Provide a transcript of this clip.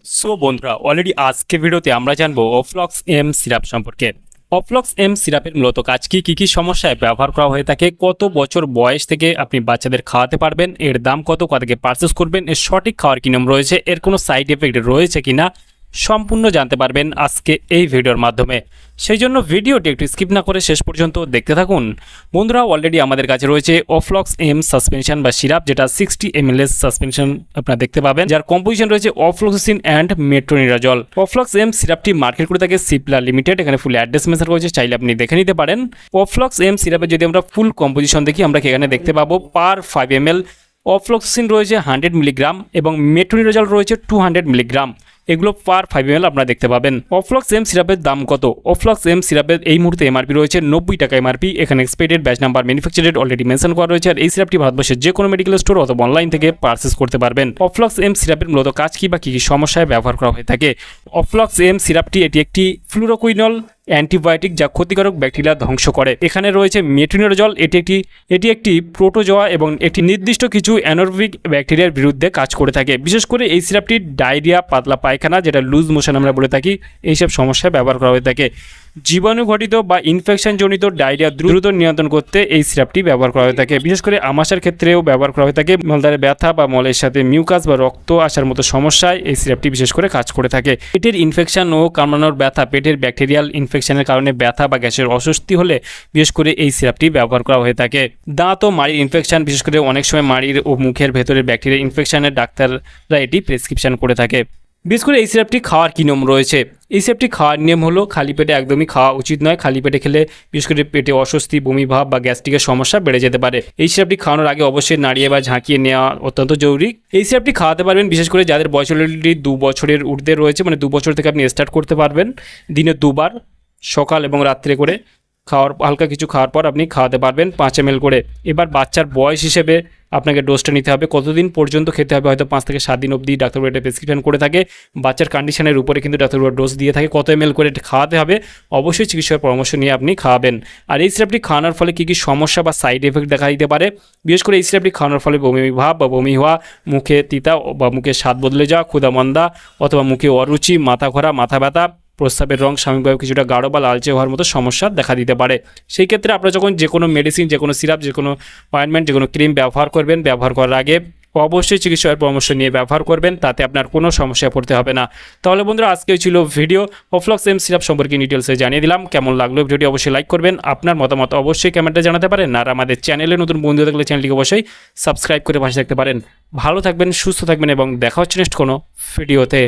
So বন্ধুরা already আজকে ভিডিওতে আমরা জানবো অফ্লক্স এম সিরাপ সম্পর্কে। অফ্লক্স এম সিরাপের মূলত কাজ কি সমস্যায় ব্যবহার করা হয়ে থাকে, কত বছর বয়স থেকে আপনি বাচ্চাদের খাওয়াতে পারবেন, এর দাম কত, থেকে পারচেস করবেন, এর সঠিক খাওয়ার কি নিয়ম রয়েছে, এর কোনো সাইড এফেক্ট রয়েছে কিনা সম্পূর্ণ জানতে পারবেন আজকে এই ভিডিওর মাধ্যমে। সেই জন্য ভিডিওটি একটু স্কিপ না করে শেষ পর্যন্ত দেখতে থাকুন। বন্ধুরা অলরেডি আমাদের কাছে রয়েছে অফ্লক্স এম সাসপেনশন বা সিরাপ, যেটা 60 ml সাসপেনশন আপনারা দেখতে পাবেন, যার কম্পোজিশন রয়েছে অফ্লক্সিসিন অ্যান্ড মেট্রোনিডাজল। অফ্লক্স এম সিরাপটি মার্কেট করে থাকে সিপ্লা লিমিটেড। এখানে ফুল অ্যাড্রেস মেনশন রয়েছে, চাইলে আপনি দেখে নিতে পারেন। অফ্লক্স এম সিরাপে যদি আমরা ফুল কম্পোজিশন দেখি, আমরা এখানে দেখতে পাবো পার 5 ml অফ্লক্সিসিন রয়েছে 100 মিলিগ্রাম এবং মেট্রোনিডাজল রয়েছে 200 মিলিগ্রাম। এগুলো পার 5 ml আপনারা দেখতে পাবেন। অফ্লক্স এম সিরাপের দাম কত? অফ্লক্স এম সিরাপের এই মুহূর্তে এমআরপি রয়েছে 90 টাকা এমআরপি। এখানে expiry date, batch number, manufacture date already mention করা রয়েছে। আর এই সিরাপটি ভারতবর্ষের যে কোনো মেডিকেল স্টোর অথবা অনলাইন থেকে পারচেস করতে পারবেন। অফ্লক্স এম সিরাপের মূলত কাজ কি বা কী সমস্যায় ব্যবহার করা হয়ে থাকে? অফ্লক্স এম সিরাপটি এটি একটি ফ্লুরোকুইনল অ্যান্টিবায়োটিক, যা ক্ষতিকারক ব্যাকটেরিয়া ধ্বংস করে। এখানে রয়েছে মেট্রোনিডাজল, এটি একটি প্রোটোজোয়া এবং একটি নির্দিষ্ট কিছু অ্যানারোবিক ব্যাকটেরিয়ার বিরুদ্ধে কাজ করে থাকে। বিশেষ করে এই সিরাপটি ডায়রিয়া, পাতলা পায়খানা, যেটা লুজ মোশন আমরা বলে থাকি, এইসব সমস্যায় ব্যবহার করা হয়ে থাকে। জীবাণুঘটিত বা ইনফেকশনজনিত ডায়রিয়া দ্রুত নিয়ন্ত্রণ করতে এই সিরাপটি ব্যবহার করা হয়ে থাকে। বিশেষ করে আমাশার ক্ষেত্রেও ব্যবহার করা হয়ে থাকে। মলদ্বারে ব্যথা বা মলের সাথে মিউকাস বা রক্ত আসার মতো সমস্যায় এই সিরাপটি বিশেষ করে কাজ করে থাকে। পেটের ইনফেকশন ও কামড়ানোর ব্যথা, পেটের ব্যাকটেরিয়াল ইনফেকশনের কারণে ব্যথা বা গ্যাসের অস্বস্তি হলে বিশেষ করে এই সিরাপটি ব্যবহার করা হয়ে থাকে। দাঁত ও মাড়ির ইনফেকশন, বিশেষ করে অনেক সময় মাড়ির ও মুখের ভেতরের ব্যাকটেরিয়া ইনফেকশনের ডাক্তাররা এটি প্রেসক্রিপশন করে থাকে। বিশেষ করে এই সিরাপটি খাওয়ার কী নিয়ম রয়েছে? এই সিরাপটি খাওয়ার নিয়ম হলো, খালি পেটে একদমই খাওয়া উচিত নয়। খালি পেটে খেলে বিশেষ করে পেটে অস্বস্তি, বমি ভাব বা গ্যাস্ট্রিকের সমস্যা বেড়ে যেতে পারে। এই সিরাপটি খাওয়ানোর আগে অবশ্যই নাড়িয়ে বা ঝাঁকিয়ে নেওয়া অত্যন্ত জরুরি। এই সিরাপটি খাওয়াতে পারবেন বিশেষ করে যাদের বয়স অলরেডি 2 বছরের ঊর্ধ্বে রয়েছে, মানে 2 বছর থেকে আপনি স্টার্ট করতে পারবেন। দিনে 2 বার, সকাল এবং রাত্রে করে হালকা কিছু খাওয়ার পর আপনি খাওয়াতে পারবেন 5 ml করে। এবার বাচ্চার বয়স হিসেবে আপনাকে ডোজটা নিতে হবে। কতদিন পর্যন্ত খেতে হবে? হয়তো 5 থেকে 7 দিন অবধি ডাক্তারবাবু এটা প্রেসক্রিপশন করে থাকে। বাচ্চার কন্ডিশনের উপরে কিন্তু ডাক্তারবাবু ডোজ দিয়ে থাকে। কত ml করে খাওয়াতে হবে অবশ্যই চিকিৎসকের পরামর্শ নিয়ে আপনি খাওয়াবেন। আর এই সিরাপটি খাওয়ানোর ফলে কী সমস্যা বা সাইড এফেক্ট দেখা দিতে পারে? বিশেষ করে এই সিরাপটি খাওয়ানোর ফলে বমি ভাব বা বমি হওয়া, মুখে তিতা বা মুখে স্বাদ বদলে যাওয়া, ক্ষুধামন্দা অথবা মুখে অরুচি, মাথা ঘোরা, মাথা ব্যথা, প্রস্রাবের রং সাময়িকভাবে কিছুটা গাঢ় বা লালচে হওয়ার মতো সমস্যা দেখা দিতে পারে। সেই ক্ষেত্রে আপনারা যখন যে কোনো মেডিসিন, যে কোনো সিরাপ, যে কোনো অয়েন্টমেন্ট, যে কোনো ক্রিম ব্যবহার করবেন, ব্যবহার করার আগে অবশ্যই চিকিৎসকের পরামর্শ নিয়ে ব্যবহার করবেন, তাতে আপনার কোনো সমস্যায় পড়তে হবে না। তাহলে বন্ধুরা আজকে ছিল ভিডিও অফ্লক্স এম সিরাপ সম্পর্কে ডিটেলসে জানিয়ে দিলাম। কেমন লাগলো ভিডিওটি অবশ্যই লাইক করবেন, আপনার মতামত অবশ্যই কমেন্টে জানাতে পারেন। আর আমাদের চ্যানেলে নতুন বন্ধু থাকলে চ্যানেলটিকে অবশ্যই সাবস্ক্রাইব করে পাশে থাকতে পারেন। ভালো থাকবেন, সুস্থ থাকবেন এবং দেখা হচ্ছে নেক্সট কোনো ভিডিওতে।